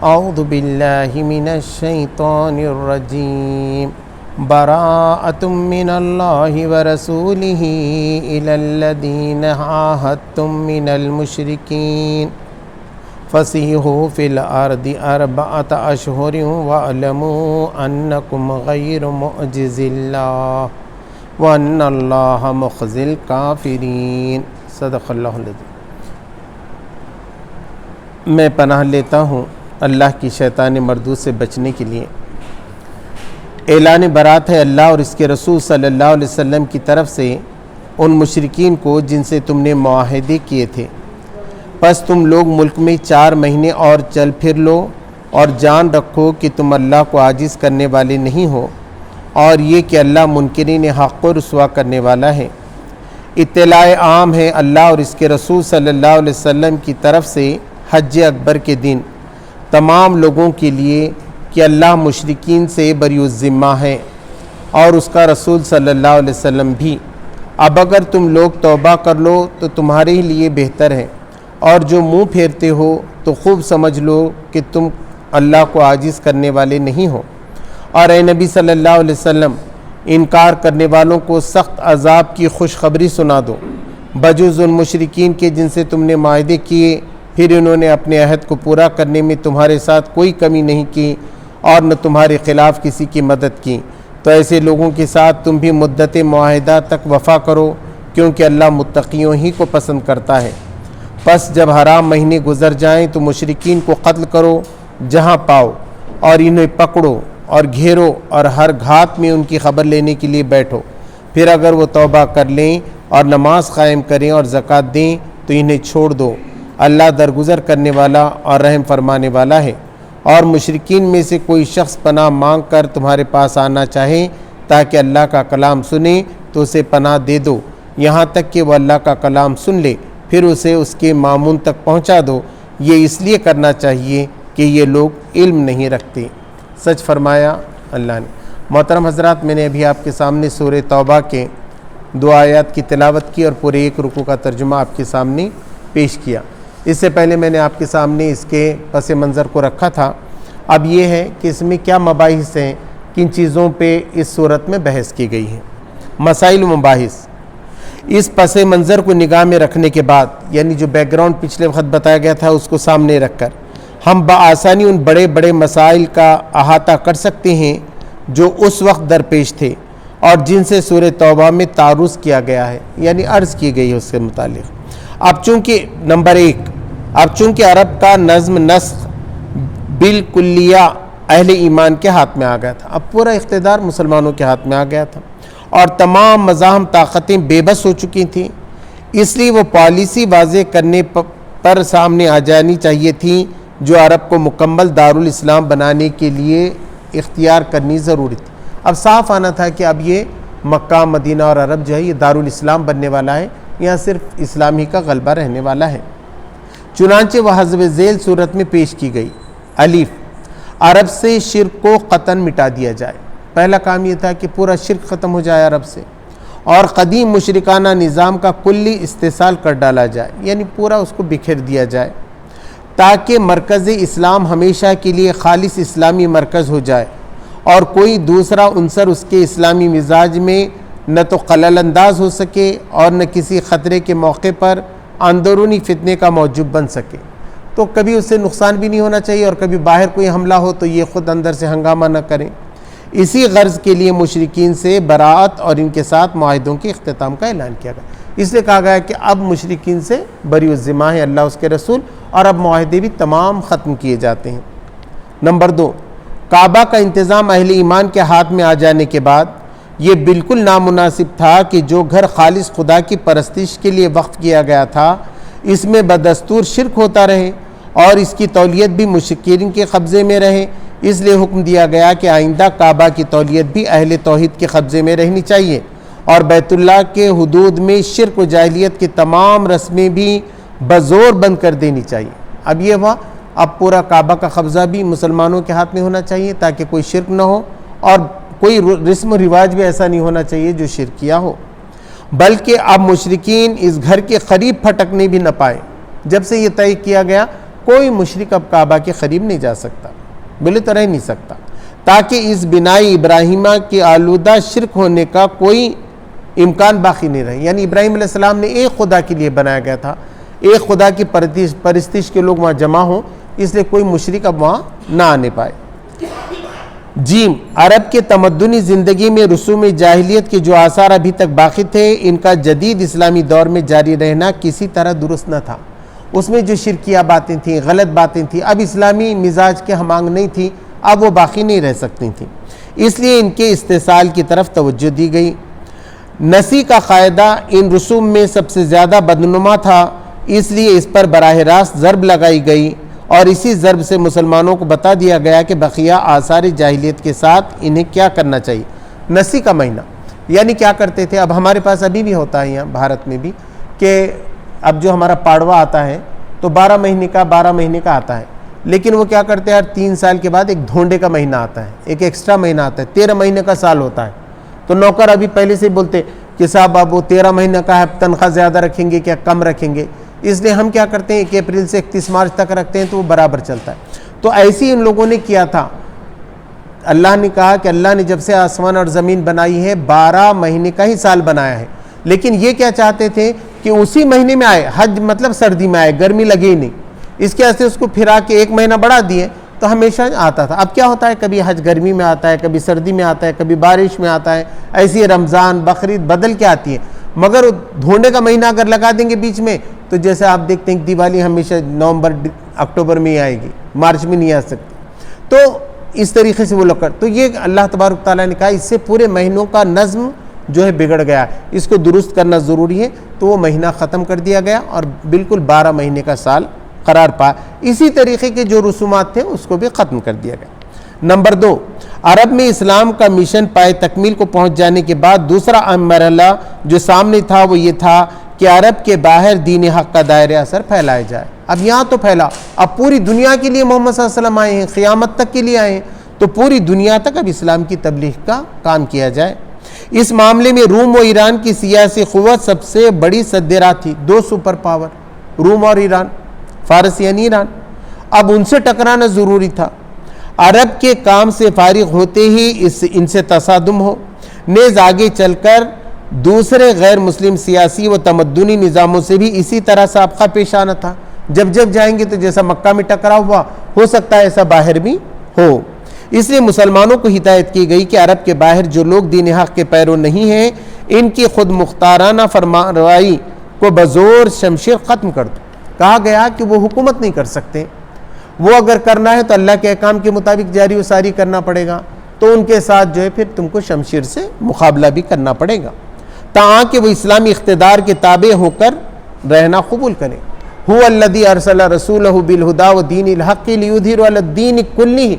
اعوذ باللہ من الشیطان الرجیم براءۃ من اللہ ورسولہ الی الذین عاہدتم من المشرکین فسیحوا فی الارض اربعۃ اشہر واعلموا انکم غیر معجز اللہ وان اللہ مخزی الکافرین۔ صدق اللہ العظیم۔ میں پناہ لیتا ہوں اللہ کی شیطان مردود سے بچنے کے لیے۔ اعلان برات ہے اللہ اور اس کے رسول صلی اللہ علیہ وسلم کی طرف سے ان مشرکین کو جن سے تم نے معاہدے کیے تھے، پس تم لوگ ملک میں 4 مہینے اور چل پھر لو اور جان رکھو کہ تم اللہ کو عاجز کرنے والے نہیں ہو، اور یہ کہ اللہ منکرین حق کو رسوا کرنے والا ہے۔ اطلاع عام ہے اللہ اور اس کے رسول صلی اللہ علیہ وسلم کی طرف سے حج اکبر کے دن تمام لوگوں کے لیے کہ اللہ مشرکین سے بری الذمہ ہے اور اس کا رسول صلی اللہ علیہ وسلم بھی۔ اب اگر تم لوگ توبہ کر لو تو تمہارے لیے بہتر ہے، اور جو منہ پھیرتے ہو تو خوب سمجھ لو کہ تم اللہ کو عاجز کرنے والے نہیں ہو۔ اور اے نبی صلی اللہ علیہ وسلم، انکار کرنے والوں کو سخت عذاب کی خوشخبری سنا دو، بجز ان مشرکین کے جن سے تم نے معاہدے کیے، پھر انہوں نے اپنے عہد کو پورا کرنے میں تمہارے ساتھ کوئی کمی نہیں کی اور نہ تمہارے خلاف کسی کی مدد کی، تو ایسے لوگوں کے ساتھ تم بھی مدت معاہدہ تک وفا کرو، کیونکہ اللہ متقیوں ہی کو پسند کرتا ہے۔ پس جب حرام مہینے گزر جائیں تو مشرکین کو قتل کرو جہاں پاؤ، اور انہیں پکڑو اور گھیرو اور ہر گھات میں ان کی خبر لینے کے لیے بیٹھو۔ پھر اگر وہ توبہ کر لیں اور نماز قائم کریں اور زکوٰۃ دیں تو انہیں چھوڑ دو، اللہ درگزر کرنے والا اور رحم فرمانے والا ہے۔ اور مشرکین میں سے کوئی شخص پناہ مانگ کر تمہارے پاس آنا چاہے تاکہ اللہ کا کلام سنے تو اسے پناہ دے دو، یہاں تک کہ وہ اللہ کا کلام سن لے، پھر اسے اس کے مامون تک پہنچا دو۔ یہ اس لیے کرنا چاہیے کہ یہ لوگ علم نہیں رکھتے۔ سچ فرمایا اللہ نے۔ محترم حضرات، میں نے ابھی آپ کے سامنے سورہ توبہ کے 2 آیات کی تلاوت کی اور پورے 1 رکوع کا ترجمہ آپ کے سامنے پیش کیا۔ اس سے پہلے میں نے آپ کے سامنے اس کے پس منظر کو رکھا تھا۔ اب یہ ہے کہ اس میں کیا مباحث ہیں، کن چیزوں پہ اس صورت میں بحث کی گئی ہے۔ مسائل و مباحث اس پس منظر کو نگاہ میں رکھنے کے بعد، یعنی جو بیک گراؤنڈ پچھلے وقت بتایا گیا تھا اس کو سامنے رکھ کر ہم بآسانی ان بڑے بڑے مسائل کا احاطہ کر سکتے ہیں جو اس وقت درپیش تھے اور جن سے سورہ توبہ میں تعرض کیا گیا ہے، یعنی عرض کی گئی ہے اس سے متعلق۔ اب چونکہ نمبر 1، اب چونکہ عرب کا نظم نسخ بالکلیہ اہل ایمان کے ہاتھ میں آ گیا تھا، اب پورا اقتدار مسلمانوں کے ہاتھ میں آ گیا تھا اور تمام مزاحم طاقتیں بے بس ہو چکی تھیں، اس لیے وہ پالیسی واضح کرنے پر سامنے آ جانی چاہیے تھی جو عرب کو مکمل دارالاسلام بنانے کے لیے اختیار کرنی ضروری تھی۔ اب صاف آنا تھا کہ اب یہ مکہ مدینہ اور عرب جو ہے یہ دارالاسلام بننے والا ہے، یہاں صرف اسلام ہی کا غلبہ رہنے والا ہے۔ چنانچہ وہ حسب ذیل صورت میں پیش کی گئی۔ الف، عرب سے شرک کو قطعاً مٹا دیا جائے۔ پہلا کام یہ تھا کہ پورا شرک ختم ہو جائے عرب سے، اور قدیم مشرکانہ نظام کا کلی استحصال کر ڈالا جائے، یعنی پورا اس کو بکھیر دیا جائے، تاکہ مرکز اسلام ہمیشہ کے لیے خالص اسلامی مرکز ہو جائے اور کوئی دوسرا عنصر اس کے اسلامی مزاج میں نہ تو خلل انداز ہو سکے اور نہ کسی خطرے کے موقع پر اندرونی فتنے کا موجب بن سکے۔ تو کبھی اس سے نقصان بھی نہیں ہونا چاہیے اور کبھی باہر کوئی حملہ ہو تو یہ خود اندر سے ہنگامہ نہ کریں۔ اسی غرض کے لیے مشرکین سے براءت اور ان کے ساتھ معاہدوں کے اختتام کا اعلان کیا گیا۔ اس لیے کہا گیا کہ اب مشرکین سے بری الذمہ ہے اللہ اس کے رسول، اور اب معاہدے بھی تمام ختم کیے جاتے ہیں۔ نمبر 2، کعبہ کا انتظام اہل ایمان کے ہاتھ میں آ جانے کے بعد یہ بالکل نامناسب تھا کہ جو گھر خالص خدا کی پرستش کے لیے وقف کیا گیا تھا اس میں بدستور شرک ہوتا رہے اور اس کی تولیت بھی مشرکین کے قبضے میں رہے۔ اس لیے حکم دیا گیا کہ آئندہ کعبہ کی تولیت بھی اہل توحید کے قبضے میں رہنی چاہیے، اور بیت اللہ کے حدود میں شرک و جاہلیت کی تمام رسمیں بھی بزور بند کر دینی چاہیے۔ اب یہ ہوا، اب پورا کعبہ کا قبضہ بھی مسلمانوں کے ہاتھ میں ہونا چاہیے تاکہ کوئی شرک نہ ہو، اور کوئی رسم و رواج بھی ایسا نہیں ہونا چاہیے جو شرکیہ ہو، بلکہ اب مشرکین اس گھر کے قریب پھٹکنے بھی نہ پائے۔ جب سے یہ طے کیا گیا کوئی مشرک اب کعبہ کے قریب نہیں جا سکتا، بولے تو رہ نہیں سکتا، تاکہ اس بنائی ابراہیمہ کے آلودہ شرک ہونے کا کوئی امکان باقی نہیں رہے۔ یعنی ابراہیم علیہ السلام نے ایک خدا کے لیے بنایا گیا تھا، ایک خدا کی پرستش کے لوگ وہاں جمع ہوں، اس لیے کوئی مشرک اب وہاں نہ آنے پائے۔ جیم، عرب کے تمدنی زندگی میں رسوم جاہلیت کے جو آثار ابھی تک باقی تھے، ان کا جدید اسلامی دور میں جاری رہنا کسی طرح درست نہ تھا۔ اس میں جو شرکیہ باتیں تھیں، غلط باتیں تھیں، اب اسلامی مزاج کے ہمانگ نہیں تھی، اب وہ باقی نہیں رہ سکتی تھیں، اس لیے ان کے استحصال کی طرف توجہ دی گئی۔ نسی کا قاعدہ ان رسوم میں سب سے زیادہ بدنما تھا، اس لیے اس پر براہ راست ضرب لگائی گئی، اور اسی ضرب سے مسلمانوں کو بتا دیا گیا کہ بقیہ آثار جاہلیت کے ساتھ انہیں کیا کرنا چاہیے۔ نسی کا مہینہ یعنی کیا کرتے تھے، اب ہمارے پاس ابھی بھی ہوتا ہے یہاں بھارت میں بھی، کہ اب جو ہمارا پاڑوا آتا ہے تو 12 مہینے کا آتا ہے، لیکن وہ کیا کرتے ہیں، ہر 3 سال کے بعد ایک دھونڈے کا مہینہ آتا ہے، ایک ایکسٹرا مہینہ آتا ہے، 13 مہینے کا سال ہوتا ہے۔ تو نوکر ابھی پہلے سے بولتے کہ صاحب اب وہ 13 مہینے کا ہے، تنخواہ زیادہ رکھیں گے کیا کم رکھیں گے، اس لیے ہم کیا کرتے ہیں 1 اپریل سے 31 مارچ تک رکھتے ہیں، تو وہ برابر چلتا ہے۔ تو ایسی ان لوگوں نے کیا تھا۔ اللہ نے کہا کہ اللہ نے جب سے آسمان اور زمین بنائی ہے 12 مہینے کا ہی سال بنایا ہے، لیکن یہ کیا چاہتے تھے کہ اسی مہینے میں آئے، حج مطلب سردی میں آئے، گرمی لگے ہی نہیں، اس کے واسطے اس کو پھرا کے 1 مہینہ بڑھا دیے تو ہمیشہ آتا تھا۔ اب کیا ہوتا ہے، کبھی حج گرمی میں آتا ہے، کبھی سردی میں آتا ہے، کبھی بارش میں آتا ہے، ایسی رمضان بقرعید بدل کے آتی ہے۔ مگر دھونڈے کا مہینہ اگر لگا دیں گے بیچ میں تو جیسے آپ دیکھتے ہیں کہ دیوالی ہمیشہ نومبر اکتوبر میں ہی آئے گی، مارچ میں نہیں آ سکتی، تو اس طریقے سے وہ لوگ تو یہ اللہ تبارک تعالیٰ نے کہا اس سے پورے مہینوں کا نظم جو ہے بگڑ گیا، اس کو درست کرنا ضروری ہے، تو وہ مہینہ ختم کر دیا گیا اور بالکل 12 مہینے کا سال قرار پا۔ اسی طریقے کے جو رسومات تھے اس کو بھی ختم کر دیا گیا۔ نمبر 2، عرب میں اسلام کا مشن پائے تکمیل کو پہنچ جانے کے بعد دوسرا اہم مرحلہ جو سامنے تھا وہ یہ تھا کہ عرب کے باہر دین حق کا دائرہ اثر پھیلایا جائے۔ اب یہاں تو پھیلا، اب پوری دنیا کے لیے محمد صلی اللہ علیہ وسلم آئے ہیں، قیامت تک کے لیے آئے ہیں، تو پوری دنیا تک اب اسلام کی تبلیغ کا کام کیا جائے۔ اس معاملے میں روم و ایران کی سیاسی قوت سب سے بڑی سدراہ تھی، 2 سپر پاور روم اور ایران، فارس یعنی ایران، اب ان سے ٹکرانا ضروری تھا۔ عرب کے کام سے فارغ ہوتے ہی ان سے تصادم ہو، نیز آگے چل کر دوسرے غیر مسلم سیاسی و تمدنی نظاموں سے بھی اسی طرح سابقہ پیش آنا تھا۔ جب جائیں گے تو جیسا مکہ میں ٹکراؤ ہوا، ہو سکتا ہے ایسا باہر بھی ہو۔ اس لیے مسلمانوں کو ہدایت کی گئی کہ عرب کے باہر جو لوگ دین حق کے پیرو نہیں ہیں، ان کی خود مختارانہ فرمانروائی کو بزور شمشیر ختم کر دو۔ کہا گیا کہ وہ حکومت نہیں کر سکتے، وہ اگر کرنا ہے تو اللہ کے احکام کے مطابق جاری و ساری کرنا پڑے گا، تو ان کے ساتھ جو ہے پھر تم کو شمشیر سے مقابلہ بھی کرنا پڑے گا، تاکہ وہ اسلامی اقتدار کے تابع ہو کر رہنا قبول کریں۔ هو الذی ارسل رسولہ بالہدی ودین الحق لیظہرہ علی الدین کلہ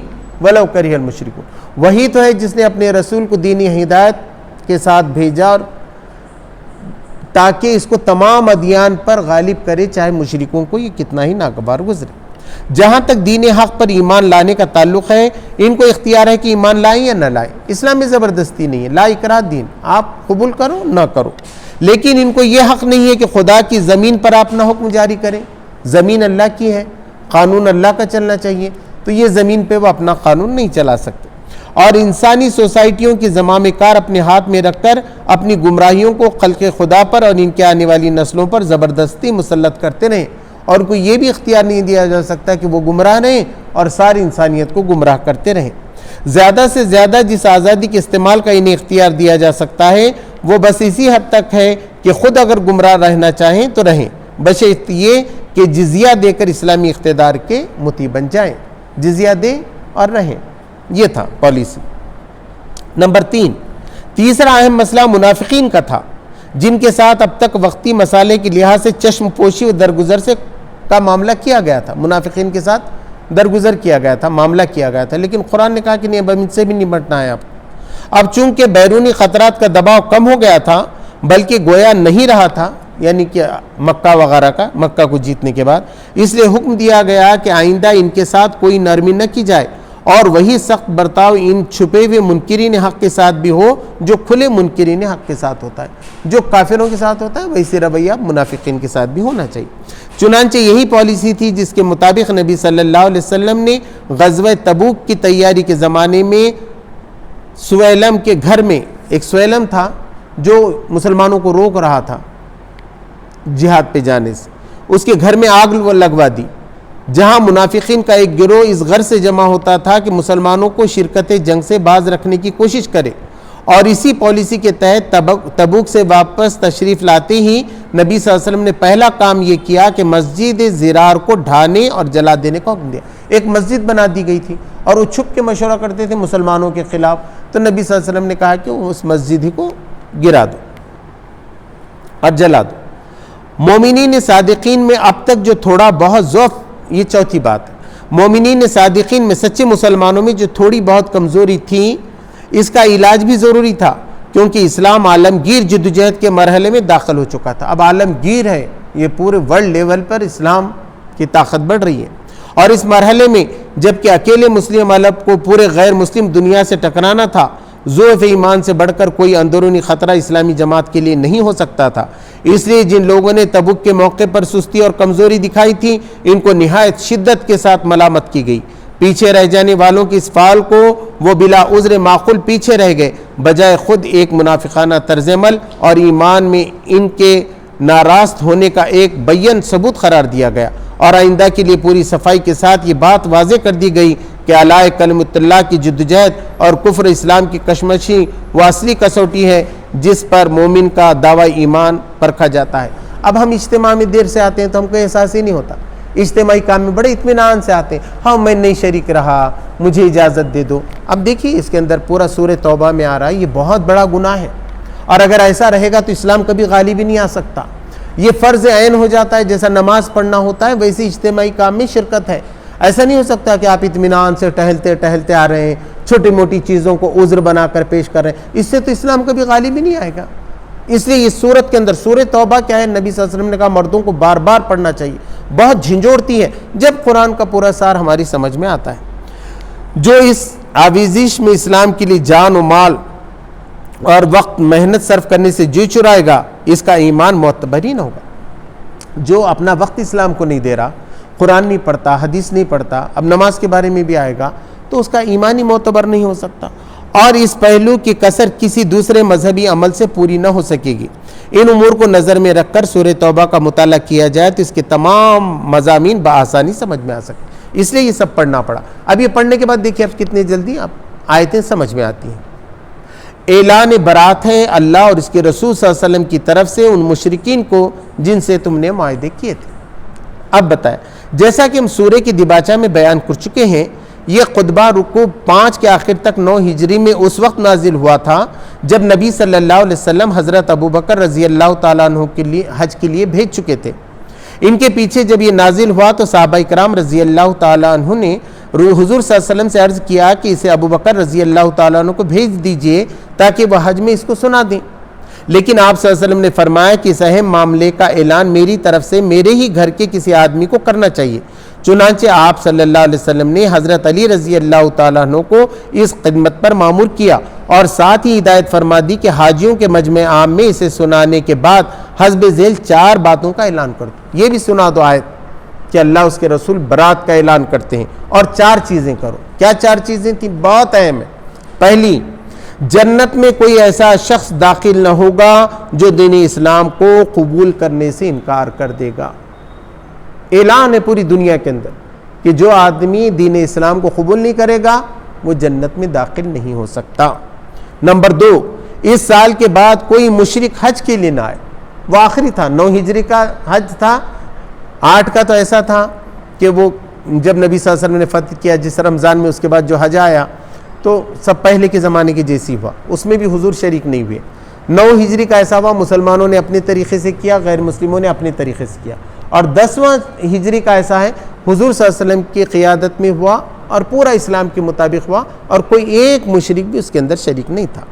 ولو کرہ المشرکون۔ وہی تو ہے جس نے اپنے رسول کو دینی ہدایت کے ساتھ بھیجا اور تاکہ اس کو تمام ادیان پر غالب کرے، چاہے مشرکوں کو یہ کتنا ہی ناگوار گزرے۔ جہاں تک دین حق پر ایمان لانے کا تعلق ہے، ان کو اختیار ہے کہ ایمان لائیں یا نہ لائیں، اسلام میں زبردستی نہیں ہے، لا اکراہ دین، آپ قبول کرو نہ کرو، لیکن ان کو یہ حق نہیں ہے کہ خدا کی زمین پر اپنا حکم جاری کریں۔ زمین اللہ کی ہے، قانون اللہ کا چلنا چاہیے، تو یہ زمین پہ وہ اپنا قانون نہیں چلا سکتے، اور انسانی سوسائٹیوں کی زمام کار اپنے ہاتھ میں رکھ کر اپنی گمراہیوں کو خلق خدا پر اور ان کے آنے والی نسلوں پر زبردستی مسلط کرتے رہیں، اور کوئی یہ بھی اختیار نہیں دیا جا سکتا کہ وہ گمراہ رہیں اور ساری انسانیت کو گمراہ کرتے رہیں۔ زیادہ سے زیادہ جس آزادی کے استعمال کا انہیں اختیار دیا جا سکتا ہے وہ بس اسی حد تک ہے کہ خود اگر گمراہ رہنا چاہیں تو رہیں، بشرط یہ کہ جزیہ دے کر اسلامی اقتدار کے مطیع بن جائیں، جزیہ دیں اور رہیں۔ یہ تھا پالیسی۔ نمبر 3، تیسرا اہم مسئلہ منافقین کا تھا، جن کے ساتھ اب تک وقتی مسالے کے لحاظ سے چشم پوشی و درگزر سے کا معاملہ کیا گیا تھا، منافقین کے ساتھ درگزر کیا گیا تھا، معاملہ کیا گیا تھا، لیکن قرآن نے کہا کہ نہیں، اب ان سے بھی نمٹنا ہے۔ اب چونکہ بیرونی خطرات کا دباؤ کم ہو گیا تھا، بلکہ گویا نہیں رہا تھا، یعنی کہ مکہ وغیرہ کا، مکہ کو جیتنے کے بعد، اس لیے حکم دیا گیا کہ آئندہ ان کے ساتھ کوئی نرمی نہ کی جائے اور وہی سخت برتاؤ ان چھپے ہوئے منکرین حق کے ساتھ بھی ہو جو کھلے منکرین حق کے ساتھ ہوتا ہے۔ جو کافروں کے ساتھ ہوتا ہے ویسے رویہ منافقین کے ساتھ بھی ہونا چاہیے۔ چنانچہ یہی پالیسی تھی جس کے مطابق نبی صلی اللہ علیہ وسلم نے غزوہ تبوک کی تیاری کے زمانے میں سویلم کے گھر میں، ایک سویلم تھا جو مسلمانوں کو روک رہا تھا جہاد پہ جانے سے، اس کے گھر میں آگ لگوا دی، جہاں منافقین کا ایک گروہ اس غرض سے جمع ہوتا تھا کہ مسلمانوں کو شرکت جنگ سے باز رکھنے کی کوشش کرے، اور اسی پالیسی کے تحت تبوک سے واپس تشریف لاتے ہی نبی صلی اللہ علیہ وسلم نے پہلا کام یہ کیا کہ مسجد زرار کو ڈھانے اور جلا دینے کا حکم دیا۔ ایک مسجد بنا دی گئی تھی اور وہ چھپ کے مشورہ کرتے تھے مسلمانوں کے خلاف، تو نبی صلی اللہ علیہ وسلم نے کہا کہ اس مسجد ہی کو گرا دو اور جلا دو۔ مومنین صادقین میں اب تک جو تھوڑا بہت ضعف، یہ چوتھی بات ہے، مومنین صادقین میں سچے مسلمانوں میں جو تھوڑی بہت کمزوری تھی، اس کا علاج بھی ضروری تھا، کیونکہ اسلام عالمگیر جدوجہد کے مرحلے میں داخل ہو چکا تھا۔ اب عالمگیر ہے، یہ پورے ورلڈ لیول پر اسلام کی طاقت بڑھ رہی ہے، اور اس مرحلے میں جبکہ اکیلے مسلم عرب کو پورے غیر مسلم دنیا سے ٹکرانا تھا، ضعف ایمان سے بڑھ کر کوئی اندرونی خطرہ اسلامی جماعت کے لیے نہیں ہو سکتا تھا۔ اس لیے جن لوگوں نے تبوک کے موقع پر سستی اور کمزوری دکھائی تھی، ان کو نہایت شدت کے ساتھ ملامت کی گئی۔ پیچھے رہ جانے والوں کی اس فعل کو وہ بلا عذر معقول پیچھے رہ گئے، بجائے خود ایک منافقانہ طرز عمل اور ایمان میں ان کے ناراست ہونے کا ایک بیان ثبوت قرار دیا گیا، اور آئندہ کے لیے پوری صفائی کے ساتھ یہ بات واضح کر دی گئی کہ اعلیٰ کلمۃ اللہ کی جدوجہد اور کفر اسلام کی کشمکشی وہ اصلی کسوٹی ہے جس پر مومن کا دعوی ایمان پرکھا جاتا ہے۔ اب ہم اجتماع میں دیر سے آتے ہیں تو ہم کو احساس ہی نہیں ہوتا، اجتماعی کام میں بڑے اطمینان سے آتے ہیں، ہاں میں نہیں شریک رہا، مجھے اجازت دے دو۔ اب دیکھیے اس کے اندر پورا سورہ توبہ میں آ رہا ہے، یہ بہت بڑا گناہ ہے، اور اگر ایسا رہے گا تو اسلام کبھی غالب ہی نہیں آ سکتا۔ یہ فرض عین ہو جاتا ہے، جیسا نماز پڑھنا ہوتا ہے ویسے اجتماعی کام میں شرکت ہے۔ ایسا نہیں ہو سکتا کہ آپ اطمینان سے ٹہلتے ٹہلتے آ رہے ہیں، چھوٹی موٹی چیزوں کو عذر بنا کر پیش کر رہے ہیں، اس سے تو اسلام کبھی غالب ہی نہیں آئے گا۔ اس لیے اس صورت کے اندر سورہ توبہ کیا ہے، نبی صلی اللہ علیہ وسلم نے کہا مردوں کو بار بار پڑھنا چاہیے، بہت جھنجھوڑتی ہے جب قرآن کا پورا سار ہماری سمجھ میں آتا ہے۔ جو اس آویزش میں اسلام کے لیے جان و مال اور وقت محنت صرف کرنے سے جی چرائے گا، اس کا ایمان معتبر ہی نہ ہوگا۔ جو اپنا وقت اسلام کو نہیں دے رہا، قرآن نہیں پڑھتا، حدیث نہیں پڑھتا، اب نماز کے بارے میں بھی آئے گا، تو اس کا ایمان ہی معتبر نہیں ہو سکتا، اور اس پہلو کی کسر کسی دوسرے مذہبی عمل سے پوری نہ ہو سکے گی۔ ان امور کو نظر میں رکھ کر سورہ توبہ کا مطالعہ کیا جائے تو اس کے تمام مضامین بآسانی سمجھ میں آ سکتے، اس لیے یہ سب پڑھنا پڑا۔ اب یہ پڑھنے کے بعد دیکھیے اب کتنے جلدی اب آیتیں سمجھ میں آتی ہیں۔ اعلان برات ہے اللہ اور اس کے رسول صلی اللہ علیہ وسلم کی طرف سے ان مشرکین کو جن سے تم نے معاہدے کیے تھے۔ اب بتائیں، جیسا کہ ہم سورہ کی دیباچہ میں بیان کر چکے ہیں، یہ خطبہ رکوع 5 کے آخر تک 9 ہجری میں اس وقت نازل ہوا تھا جب نبی صلی اللہ علیہ وسلم حضرت ابوبکر رضی اللہ تعالیٰ عنہ کے لیے حج کے لیے بھیج چکے تھے۔ ان کے پیچھے جب یہ نازل ہوا تو صحابہ کرام رضی اللہ تعالیٰ عنہ نے حضور صلی اللہ علیہ وسلم سے عرض کیا کہ اسے ابوبکر رضی اللہ تعالیٰ عنہ کو بھیج دیجئے تاکہ وہ حج میں اس کو سنا دیں، لیکن آپ صلی اللہ علیہ وسلم نے فرمایا کہ اس اہم معاملے کا اعلان میری طرف سے میرے ہی گھر کے کسی آدمی کو کرنا چاہیے۔ چنانچہ آپ صلی اللہ علیہ وسلم نے حضرت علی رضی اللہ تعالیٰ عنہ کو اس خدمت پر مامور کیا، اور ساتھ ہی ہدایت فرما دی کہ حاجیوں کے مجمع عام میں اسے سنانے کے بعد حسب ذیل 4 باتوں کا اعلان کر دو۔ یہ بھی سنا دو آیت کہ اللہ اس کے رسول برات کا اعلان کرتے ہیں، اور 4 چیزیں کرو۔ کیا 4 چیزیں تھیں؟ بہت اہم ہے۔ پہلی، جنت میں کوئی ایسا شخص داخل نہ ہوگا جو دین اسلام کو قبول کرنے سے انکار کر دے گا۔ اعلان ہے پوری دنیا کے اندر کہ جو آدمی دین اسلام کو قبول نہیں کرے گا وہ جنت میں داخل نہیں ہو سکتا۔ نمبر 2، اس سال کے بعد کوئی مشرک حج کے لیے نہ آئے۔ وہ آخری تھا، 9 ہجری کا حج تھا، 8 کا تو ایسا تھا کہ وہ جب نبی صلی اللہ علیہ وسلم نے فتح کیا جس رمضان میں، اس کے بعد جو حج آیا تو سب پہلے کے زمانے کے جیسی ہوا، اس میں بھی حضور شریک نہیں ہوئے۔ 9 ہجری کا ایسا ہوا، مسلمانوں نے اپنے طریقے سے کیا، غیر مسلموں نے اپنے طریقے سے کیا۔ اور 10واں ہجری کا ایسا ہے، حضور صلی اللہ علیہ وسلم کی قیادت میں ہوا اور پورا اسلام کے مطابق ہوا، اور کوئی ایک مشرک بھی اس کے اندر شریک نہیں تھا۔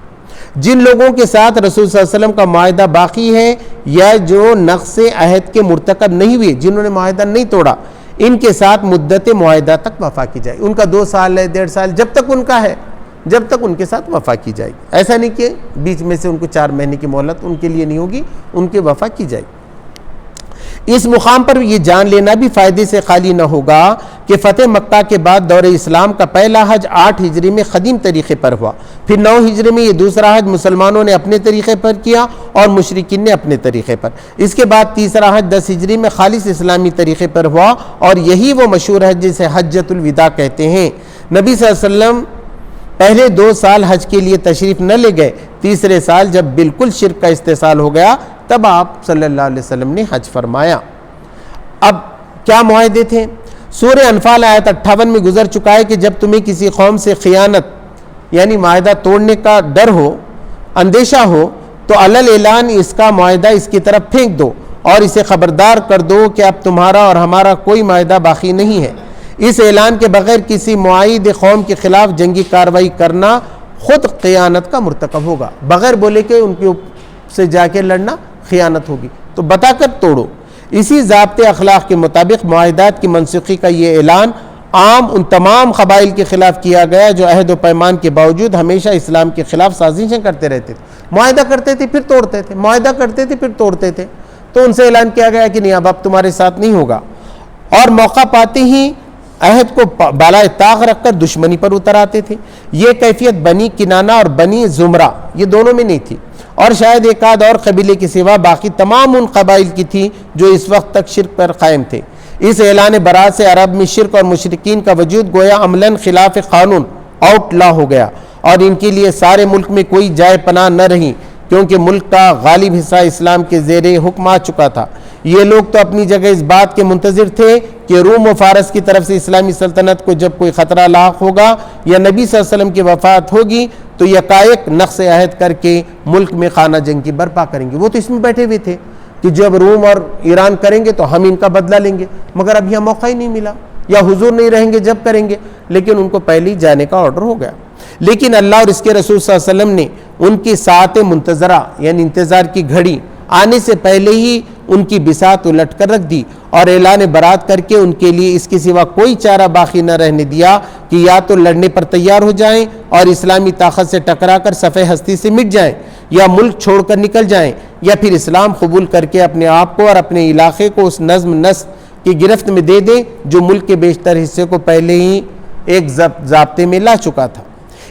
جن لوگوں کے ساتھ رسول صلی اللہ علیہ وسلم کا معاہدہ باقی ہے یا جو نقض عہد کے مرتکب نہیں ہوئے، جنہوں نے معاہدہ نہیں توڑا، ان کے ساتھ مدت معاہدہ تک وفا کی جائے. ان کا 2 سال ہے 1.5 سال جب تک ان کا ہے جب تک ان کے ساتھ وفا کی جائے گی. ایسا نہیں کہ بیچ میں سے ان کو 4 مہینے کی مہلت ان کے لیے نہیں ہوگی, ان کے وفا کی جائے گی. اس مقام پر یہ جان لینا بھی فائدے سے خالی نہ ہوگا کہ فتح مکہ کے بعد دور اسلام کا پہلا حج 8 ہجری میں قدیم طریقے پر ہوا, پھر 9 ہجری میں یہ دوسرا حج مسلمانوں نے اپنے طریقے پر کیا اور مشرکین نے اپنے طریقے پر. اس کے بعد تیسرا حج 10 ہجری میں خالص اسلامی طریقے پر ہوا اور یہی وہ مشہور حج جسے حجۃ الوداع کہتے ہیں. نبی صلی اللہ علیہ وسلم پہلے 2 سال حج کے لیے تشریف نہ لے گئے, تیسرے سال جب بالکل شرک کا استحصال ہو گیا تب آپ صلی اللہ علیہ وسلم نے حج فرمایا. اب کیا معاہدے تھے؟ سورہ انفال آیت 58 میں گزر چکا ہے کہ جب تمہیں کسی قوم سے خیانت یعنی معاہدہ توڑنے کا ڈر ہو, اندیشہ ہو, تو علل اعلان اس کا معاہدہ اس کی طرف پھینک دو اور اسے خبردار کر دو کہ اب تمہارا اور ہمارا کوئی معاہدہ باقی نہیں ہے. اس اعلان کے بغیر کسی معاہد قوم کے خلاف جنگی کارروائی کرنا خود خیانت کا مرتکب ہوگا. بغیر بولے کہ ان کے سے جا کے لڑنا خیانت ہوگی, تو بتا کر توڑو. اسی ضابطے اخلاق کے مطابق معاہدات کی منسوخی کا یہ اعلان عام ان تمام قبائل کے خلاف کیا گیا جو عہد و پیمان کے باوجود ہمیشہ اسلام کے خلاف سازشیں کرتے رہتے تھے. معاہدہ کرتے تھے پھر توڑتے تھے, معاہدہ کرتے تھے پھر توڑتے تھے. تو ان سے اعلان کیا گیا کہ نہیں, اب تمہارے ساتھ نہیں ہوگا. اور موقع پاتے ہی عہد کو بالائے طاق رکھ کر دشمنی پر اتر آتے تھے. یہ کیفیت بنی کنانہ اور بنی زمرہ یہ دونوں میں نہیں تھی, اور شاید ایک آدھ اور قبیلے کے سوا باقی تمام ان قبائل کی تھی جو اس وقت تک شرک پر قائم تھے. اس اعلان برات سے عرب میں شرک اور مشرکین کا وجود گویا عملاً خلاف قانون آؤٹ لا ہو گیا, اور ان کے لیے سارے ملک میں کوئی جائے پناہ نہ رہی, کیونکہ ملک کا غالب حصہ اسلام کے زیر حکم آ چکا تھا. یہ لوگ تو اپنی جگہ اس بات کے منتظر تھے کہ روم و فارس کی طرف سے اسلامی سلطنت کو جب کوئی خطرہ لاحق ہوگا یا نبی صلی اللہ علیہ وسلم کی وفات ہوگی تو یکایک نقص عہد کر کے ملک میں خانہ جنگ کی برپا کریں گے. وہ تو اس میں بیٹھے ہوئے تھے کہ جب روم اور ایران کریں گے تو ہم ان کا بدلہ لیں گے, مگر اب یہاں موقع ہی نہیں ملا, یا حضور نہیں رہیں گے جب کریں گے, لیکن ان کو پہلے ہی جانے کا آرڈر ہو گیا. لیکن اللہ اور اس کے رسول صلی اللہ علیہ وسلم نے ان کی ساعت منتظرہ یعنی انتظار کی گھڑی آنے سے پہلے ہی ان کی بساط الٹ کر رکھ دی اور اعلان برات کر کے ان کے لیے اس کے سوا کوئی چارہ باقی نہ رہنے دیا کہ یا تو لڑنے پر تیار ہو جائیں اور اسلامی طاقت سے ٹکرا کر صفحہ ہستی سے مٹ جائیں, یا ملک چھوڑ کر نکل جائیں, یا پھر اسلام قبول کر کے اپنے آپ کو اور اپنے علاقے کو اس نظم نسق کی گرفت میں دے دیں جو ملک کے بیشتر حصے کو پہلے ہی ایک ضابطے میں لا چکا تھا.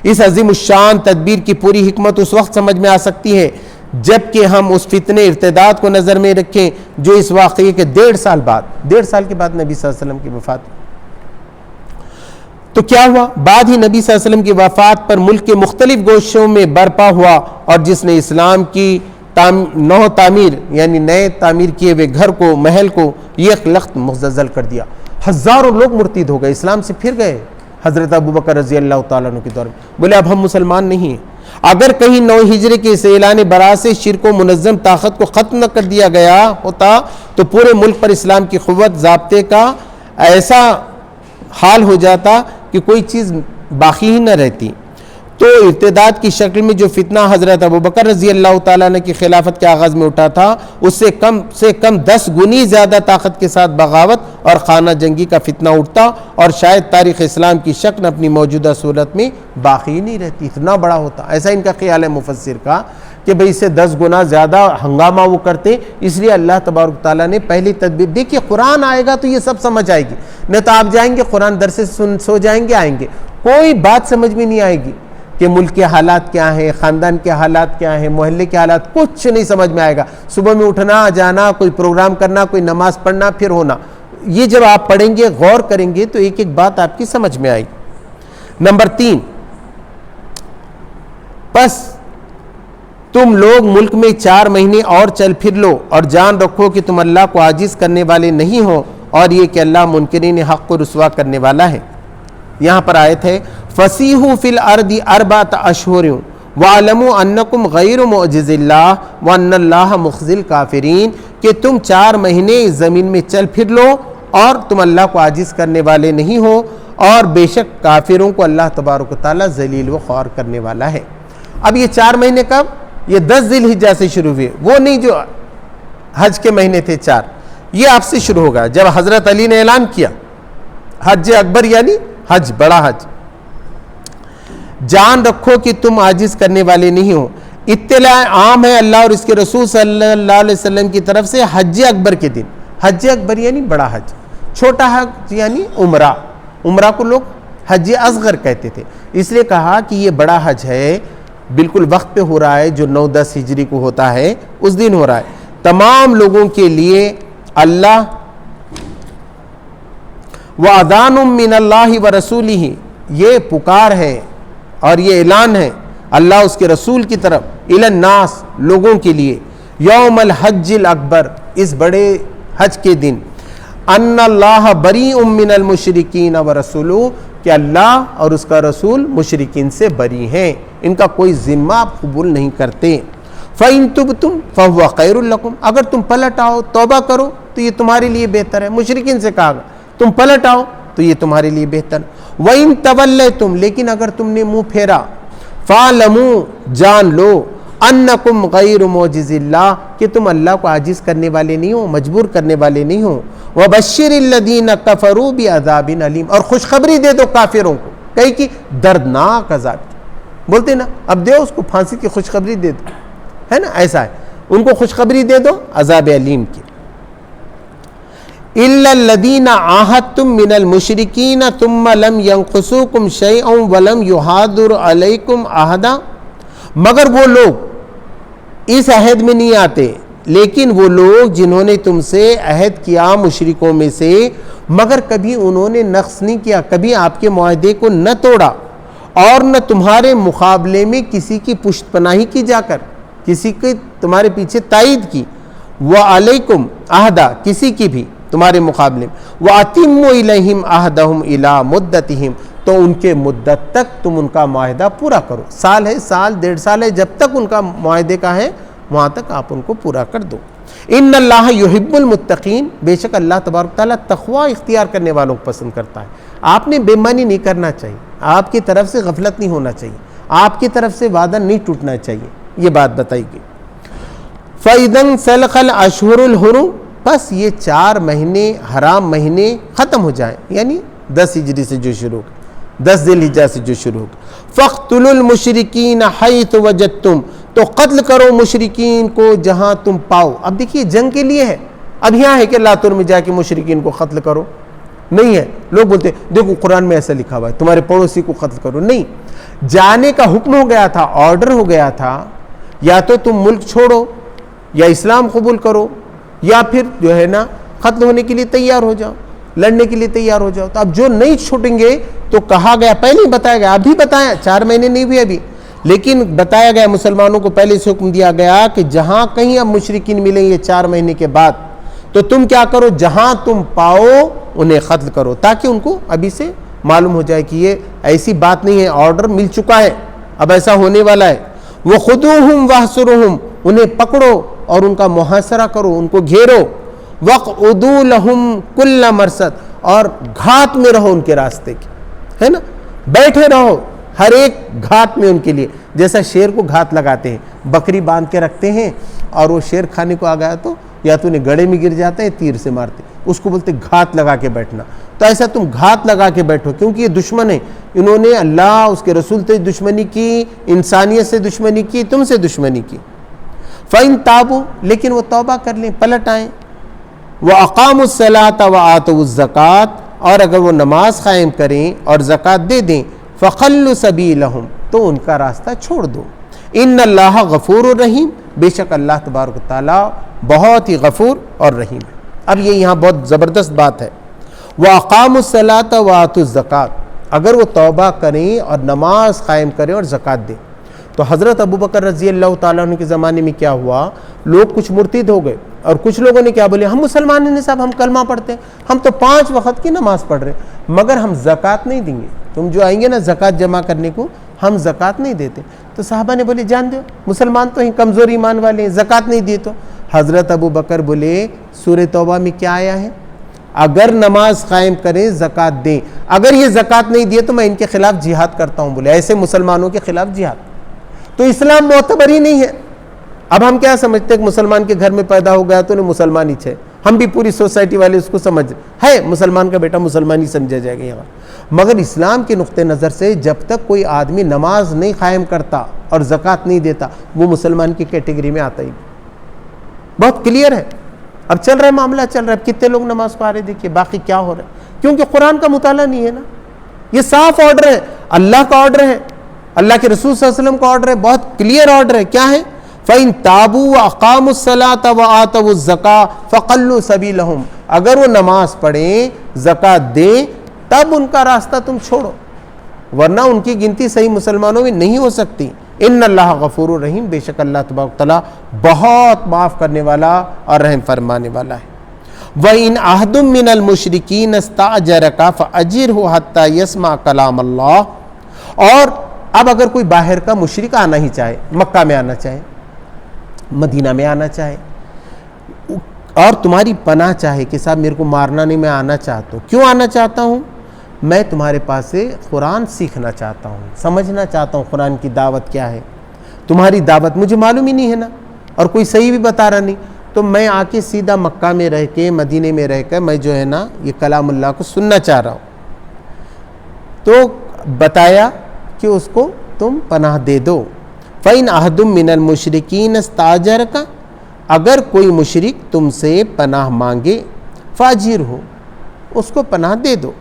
اس عظیم الشان تدبیر کی پوری حکمت اس وقت سمجھ میں آ سکتی ہے جب کہ ہم اس فتنے ارتداد کو نظر میں رکھیں جو اس واقعے کے 1.5 سال کے بعد نبی صلی اللہ علیہ وسلم کی وفات. تو کیا ہوا؟ بعد ہی نبی صلی اللہ علیہ وسلم کی وفات پر ملک کے مختلف گوشوں میں برپا ہوا, اور جس نے اسلام کی نو تعمیر یعنی نئے تعمیر کیے ہوئے گھر کو, محل کو یک لخت مزلزل کر دیا. ہزاروں لوگ مرتد ہو گئے, اسلام سے پھر گئے. حضرت ابوبکر رضی اللہ تعالیٰ عنہ کے دور میں بولے اب ہم مسلمان نہیں ہیں. اگر کہیں 9 ہجری کے اس اعلان برات سے شرک و منظم طاقت کو ختم نہ کر دیا گیا ہوتا تو پورے ملک پر اسلام کی قوت ضابطے کا ایسا حال ہو جاتا کہ کوئی چیز باقی ہی نہ رہتی. تو ارتداد کی شکل میں جو فتنہ حضرت ابوبکر رضی اللہ تعالیٰ عنہ کی خلافت کے آغاز میں اٹھا تھا, اس سے کم 10 گنی زیادہ طاقت کے ساتھ بغاوت اور خانہ جنگی کا فتنہ اٹھتا, اور شاید تاریخ اسلام کی شکل اپنی موجودہ صورت میں باقی ہی نہیں رہتی, اتنا بڑا ہوتا. ایسا ان کا خیال ہے مفسر کا کہ بھئی اس سے 10 گنا زیادہ ہنگامہ وہ کرتے, اس لیے اللہ تبارک تعالیٰ نے پہلی تدبیر. دیکھیے قرآن آئے گا تو یہ سب سمجھ آئے گی, نہ تو آپ جائیں گے قرآن درس سے سو جائیں گے, آئیں گے کوئی بات سمجھ میں نہیں آئے گی کہ ملک کے حالات کیا ہیں, خاندان کے حالات کیا ہیں, محلے کے حالات, کچھ نہیں سمجھ میں آئے گا. صبح میں اٹھنا جانا, کوئی پروگرام کرنا, کوئی نماز پڑھنا پھر ہونا, یہ جب آپ پڑھیں گے غور کریں گے تو ایک ایک بات آپ کی سمجھ میں آئے گی. نمبر 3, پس تم لوگ ملک میں 4 مہینے اور چل پھر لو اور جان رکھو کہ تم اللہ کو عاجز کرنے والے نہیں ہو, اور یہ کہ اللہ منکرین حق کو رسوا کرنے والا ہے. یہاں پر آیت ہے فَسِیحُوا فِی الْأَرْضِ 4 أَشْهُرٍ وَاعْلَمُوا أَنَّکُمْ غَیْرُ مُعْجِزِ اللَّهِ وَأَنَّ اللَّهَ مُخْزِی الْکَافِرِینَ, کہ تم 4 مہینے زمین میں چل پھر لو اور تم اللہ کو عاجز کرنے والے نہیں ہو, اور بے شک کافروں کو اللہ تبارک و تعالیٰ ذلیل و خوار کرنے والا ہے. اب یہ 4 مہینے کب؟ یہ 10 ذی الحجہ سے شروع ہوئے, وہ نہیں جو حج کے مہینے تھے 4, یہ آپ سے شروع ہوگا. جب حضرت علی نے اعلان کیا حج اکبر یعنی حج، بڑا حج، جان رکھو کہ تم عاجز کرنے والے نہیں ہو. اطلاع عام ہے اللہ اور اس کے رسول صلی اللہ علیہ وسلم کی طرف سے حج اکبر کے دن. حج اکبر یعنی بڑا حج، چھوٹا حج یعنی عمرہ. عمرہ کو لوگ حج اصغر کہتے تھے، اس لیے کہا کہ یہ بڑا حج ہے، بالکل وقت پہ ہو رہا ہے، جو 9-10 ہجری کو ہوتا ہے اس دن ہو رہا ہے. تمام لوگوں کے لیے اللہ وَأَذَانٌ مِّنَ اللَّهِ وَرَسُولِهِ، یہ پکار ہے اور یہ اعلان ہے اللہ اس کے رسول کی طرف، الی الناس، لوگوں کے لیے، یوم الحج الاکبر، اس بڑے حج کے دن، ان اللہ بریء من المشرکین ورسولہ، کہ اللہ اور اس کا رسول مشرکین سے بری ہیں، ان کا کوئی ذمہ آپ قبول نہیں کرتے. فَإِن تُبْتُمْ فَهُوَ خَيْرٌ لَكُمْ، اگر تم پلٹ آؤ توبہ کرو تو یہ تمہارے لیے بہتر ہے. مشرکین سے کہا تم پلٹ آؤ تو یہ تمہارے لیے بہتر. وَإِن تَوَلَّيْتُمْ، لیکن اگر تم نے منہ پھیرا، فَاعْلَمُوا، جان لو، أَنَّكُمْ غَيْرُ مُعْجِزِ اللَّهِ، کہ تم اللہ کو عاجز کرنے والے نہیں ہو، مجبور کرنے والے نہیں ہو. وَبَشِّرِ الَّذِينَ كَفَرُوا بِعَذَابٍ أَلِيمٍ، اور خوشخبری دے دو کافروں کو، کہیں کہ دردناک عذاب کی. بولتے نا اب دو اس کو پھانسی کی خوشخبری دے دو، ہے نا، ایسا ہے، ان کو خوشخبری دے دو عذاب علیم کی. إِلَّا الَّذِينَ عَاهَدتُّم مِّنَ الْمُشْرِكِينَ ثُمَّ لَمْ يَنقُصُوكُمْ شَيْئًا وَلَمْ يُحَاضِرْ عَلَيْكُمْ عَهْدًا، مگر وہ لوگ اس عہد میں نہیں آتے، لیکن وہ لوگ جنہوں نے تم سے عہد کیا مشرکوں میں سے، مگر کبھی انہوں نے نقص نہیں کیا، کبھی آپ کے معاہدے کو نہ توڑا، اور نہ تمہارے مقابلے میں کسی کی پشت پناہی کی جا کر، کسی کی تمہارے پیچھے تائید کی. وَعَلَيْكُمْ عَهْدًا، کسی کی بھی تمہارے مقابلے میں. وَأَتِمُّوا إِلَيْهِمْ عَهْدَهُمْ إِلَى مُدَّتِهِمْ، تو ان کے مدت تک تم ان کا معاہدہ پورا کرو. سال ہے، سال 1.5 سال ہے، جب تک ان کا معاہدے کا ہے وہاں تک آپ ان کو پورا کر دو. ان اللہ یحب المتقین، بے شک اللہ تبارک تعالیٰ تقوی اختیار کرنے والوں کو پسند کرتا ہے. آپ نے بے ایمانی نہیں کرنا چاہیے، آپ کی طرف سے غفلت نہیں ہونا چاہیے، آپ کی طرف سے وعدہ نہیں ٹوٹنا چاہیے. یہ بات بتائی گئی. فَإِذَا انْسَلَخَ الْأَشْهُرُ الْحُرُمُ، بس یہ 4 مہینے حرام مہینے ختم ہو جائیں، یعنی 10 ہجری سے جو شروع ہو، 10 ذی الحجہ سے جو شروع ہو. فَاقْتُلُوا الْمُشْرِكِينَ حَيْثُ وَجَدتُّمْ، تو قتل کرو مشرکین کو جہاں تم پاؤ. اب دیکھیے جنگ کے لیے ہے، اب یہاں ہے کہ لاتور میں جا کے مشرکین کو قتل کرو، نہیں ہے. لوگ بولتے دیکھو قرآن میں ایسا لکھا ہوا ہے تمہارے پڑوسی کو قتل کرو، نہیں. جانے کا حکم ہو گیا تھا، آرڈر ہو گیا تھا، یا تو تم ملک چھوڑو یا اسلام قبول کرو، یا پھر جو ہے نا قتل ہونے کے لیے تیار ہو جاؤ، لڑنے کے لیے تیار ہو جاؤ. تو اب جو نہیں چھوٹیں گے تو کہا گیا، پہلے ہی بتایا گیا، ابھی بتایا 4 مہینے نہیں ہوئے ابھی، لیکن بتایا گیا مسلمانوں کو پہلے سے حکم دیا گیا کہ جہاں کہیں اب مشرکین ملیں گے 4 مہینے کے بعد، تو تم کیا کرو، جہاں تم پاؤ انہیں قتل کرو، تاکہ ان کو ابھی سے معلوم ہو جائے کہ یہ ایسی بات نہیں ہے، آرڈر مل چکا ہے، اب ایسا ہونے والا ہے. وَخُذُوهُمْ وَاحْصُرُوهُمْ، انہیں پکڑو اور ان کا محاصرہ کرو، ان کو گھیرو. وَاقْعُدُوا لَهُمْ كُلَّ مَرْصَدٍ، اور گھات میں رہو ان کے راستے کی، ہے نا، بیٹھے رہو ہر ایک گھات میں ان کے لیے. جیسا شیر کو گھات لگاتے ہیں، بکری باندھ کے رکھتے ہیں، اور وہ شیر کھانے کو آ گیا تو یا تو انہیں گڑے میں گر جاتے ہیں، تیر سے مارتے، اس کو بولتے گھات لگا کے بیٹھنا. تو ایسا تم گھات لگا کے بیٹھو، کیونکہ یہ دشمن ہیں، انہوں نے اللہ اس کے رسول سے دشمنی کی، انسانیت سے دشمنی کی، تم سے دشمنی کی. فَإِن تَابُوا، لیکن وہ توبہ کر لیں، پلٹ آئیں. وَأَقَامُوا الصَّلَاةَ وَآتَوُا الزَّكَاةَ، اور اگر وہ نماز قائم کریں اور زکوٰۃ دے دیں، فَخَلُّوا سَبِيلَهُمْ، تو ان کا راستہ چھوڑ دو. ان اللہ غفور الرحیم، بے شک اللہ تبارک و تعالیٰ بہت ہی غفور اور رحیم ہے. اب یہ یہاں بہت زبردست بات ہے. وَأَقَامُوا الصَّلَاةَ وَآتُوا الزَّكَاةَ، اگر وہ توبہ کریں اور نماز قائم کریں اور زکوٰۃ دیں. تو حضرت ابوبکر رضی اللہ تعالیٰ عنہ کے زمانے میں کیا ہوا، لوگ کچھ مرتد ہو گئے، اور کچھ لوگوں نے کیا بولے، ہم مسلمان ہیں صاحب، ہم کلمہ پڑھتے ہیں، ہم تو 5 وقت کی نماز پڑھ رہے ہیں، مگر ہم زکوٰۃ نہیں دیں گے. تم جو آئیں گے نا زکوٰۃ جمع کرنے کو، ہم زکوٰۃ نہیں دیتے. تو صحابہ نے بولے جان دو، مسلمان تو ہیں، کمزور ایمان والے ہیں، زکوٰۃ نہیں دیے. تو حضرت ابوبکر بولے سورہ توبہ میں کیا آیا ہے، اگر نماز قائم کریں زکوٰۃ دیں، اگر یہ زکوٰۃ نہیں دیے تو میں ان کے خلاف جہاد کرتا ہوں. بولے ایسے مسلمانوں کے خلاف جہاد، تو اسلام معتبر ہی نہیں ہے. اب ہم کیا سمجھتے ہیں کہ مسلمان کے گھر میں پیدا ہو گیا تو انہیں مسلمان ہی ہے، ہم بھی پوری سوسائٹی والے اس کو سمجھ ہے مسلمان کا بیٹا مسلمان ہی سمجھا جائے گا یہاں. مگر اسلام کے نقطہ نظر سے جب تک کوئی آدمی نماز نہیں قائم کرتا اور زکوٰۃ نہیں دیتا وہ مسلمان کی کیٹیگری میں آتا ہی. بہت کلیئر ہے. اب چل رہا ہے معاملہ چل رہا ہے, کتنے لوگ نماز پڑھ رہے دیکھیے, باقی کیا ہو رہا ہے, کیونکہ قرآن کا مطالعہ نہیں ہے نا. یہ صاف آرڈر ہے, اللہ کا آرڈر ہے, اللہ کے رسول صلی اللہ علیہ وسلم کا آرڈر ہے, بہت کلیئر آرڈر ہے. کیا ہے؟ فَإِن تَابُوا وَأَقَامُوا الصَّلَاةَ وَآتَوُا الزَّكَاةَ فَخَلُّوا سَبِيلَهُمْ. اگر وہ نماز پڑھیں زکوٰۃ دیں تب ان کا راستہ تم چھوڑو, ورنہ ان کی گنتی صحیح مسلمانوں میں نہیں ہو سکتی. ان اللہ غفور الرحیم, بے شک اللہ تبارک تعالیٰ بہت معاف کرنے والا اور رحم فرمانے والا ہے. وَإِنْ أَحَدٌ مِّنَ الْمُشْرِكِينَ اسْتَأْجَرَكَ فَأَجِرْهُ حَتَّى يَسْمَعَ كَلَامَ اللَّهِ. اور اب اگر کوئی باہر کا مشرک آنا ہی چاہے, مکہ میں آنا چاہے, مدینہ میں آنا چاہے, اور تمہاری پناہ چاہے کہ صاحب میرے کو مارنا نہیں, میں آنا چاہتا ہوں. کیوں آنا چاہتا ہوں؟ میں تمہارے پاس سے قرآن سیکھنا چاہتا ہوں, سمجھنا چاہتا ہوں قرآن کی دعوت کیا ہے. تمہاری دعوت مجھے معلوم ہی نہیں ہے نا, اور کوئی صحیح بھی بتا رہا نہیں, تو میں آ کے سیدھا مکہ میں رہ کے مدینے میں رہ کے میں جو ہے نا یہ کلام اللہ کو سننا چاہ رہا ہوں. تو بتایا کہ اس کو تم پناہ دے دو. فَإِنْ أَحَدٌ مِّنَ الْمُشْرِكِينَ اسْتَأْجَرَكَ, اگر کوئی مشرک تم سے پناہ مانگے, فَأَجِرْهُ, اس کو پناہ دے دو.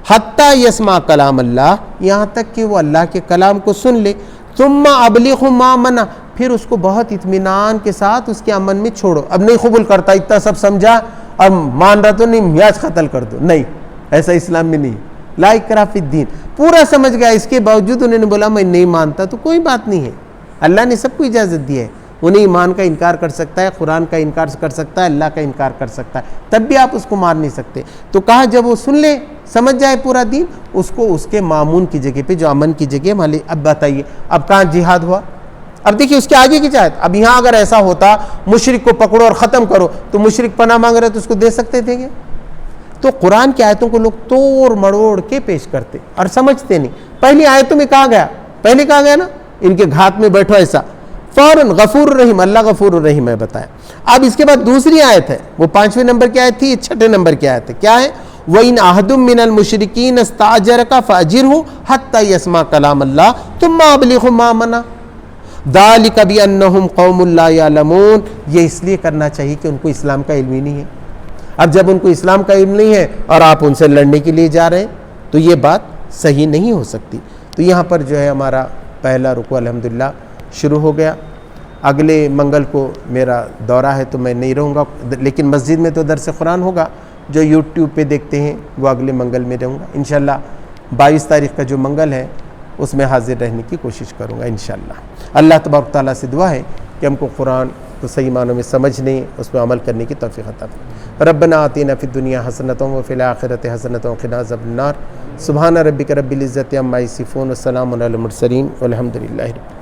حتیٰ یسمع کلام اللہ, یہاں تک کہ وہ اللہ کے کلام کو سن لے. ثم ابلغہ ما منع, پھر اس کو بہت اطمینان کے ساتھ اس کے امن میں چھوڑو. اب نہیں قبول کرتا, اتنا سب سمجھا, اب مان رہا تو نہیں, میاج قتل کر دو, نہیں, ایسا اسلام میں نہیں. لا اکراہ فی الدین, پورا سمجھ گیا, اس کے باوجود انہوں نے بولا میں نہیں مانتا, تو کوئی بات نہیں ہے. اللہ نے سب کو اجازت دی ہے. انہیں ایمان کا انکار کر سکتا ہے, قرآن کا انکار کر سکتا ہے, اللہ کا انکار کر سکتا ہے, تب بھی آپ اس کو مار نہیں سکتے. تو کہا جب وہ سن لے, سمجھ جائے پورا دین, اس کو اس کے مامون کی جگہ پہ, جو امن کی جگہ ہے. اب بتائیے اب کہاں جہاد ہوا؟ اب دیکھیے اس کے آگے کی چاہت. اب یہاں اگر ایسا ہوتا مشرک کو پکڑو اور ختم کرو, تو مشرک پناہ مانگ رہے تو اس کو دے سکتے تھے. تو قرآن کی آیتوں کو لوگ توڑ مڑوڑ کے پیش کرتے اور سمجھتے نہیں. پہلی آیتوں میں کہا گیا, پہلے کہا گیا نا ان کے گھات میں بیٹھو ایسا, فوراً غفور الرحیم, اللہ غفور الرحیم ہے بتایا. اب اس کے بعد دوسری آیت ہے, وہ 5ویں نمبر کی آیت تھی, یہ 6 نمبر کی آیت ہے. کیا ہے؟ وَإِنْ أَحَدٌ مِّنَ الْمُشْرِكِينَ اسْتَأْجَرَكَ فَأَجِرْهُ حَتَّى يَسْمَعَ كَلَامَ اللَّهِ ثُمَّ أَبْلِغْهُ مَا مَنَعَ ذَلِكَ بِأَنَّهُمْ قَوْمٌ لَا يَعْلَمُونَ. یہ اس لیے کرنا چاہیے کہ ان کو اسلام کا علم ہی نہیں ہے. اب جب ان کو اسلام کا علم نہیں ہے اور آپ ان سے لڑنے کے لیے جا رہے ہیں تو یہ بات صحیح نہیں ہو سکتی. تو یہاں پر جو ہے ہمارا پہلا رکوع الحمدللہ شروع ہو گیا. اگلے منگل کو میرا دورہ ہے تو میں نہیں رہوں گا, لیکن مسجد میں تو درس قرآن ہوگا. جو یوٹیوب پہ دیکھتے ہیں وہ اگلے منگل میں رہوں گا انشاءاللہ. 22 تاریخ کا جو منگل ہے اس میں حاضر رہنے کی کوشش کروں گا انشاءاللہ. اللہ تبارک تعالیٰ سے دعا ہے کہ ہم کو قرآن کو صحیح معنوں میں سمجھنے, اس پہ عمل کرنے کی توفیق عطا فرمائے. ربنا آتنا فی الدنیا حسنۃ وفی الآخرۃ حسنۃ وقنا عذاب النار. سبحان ربک رب العزۃ عما یصفون, والسلام علی المرسلین, والحمد للہ.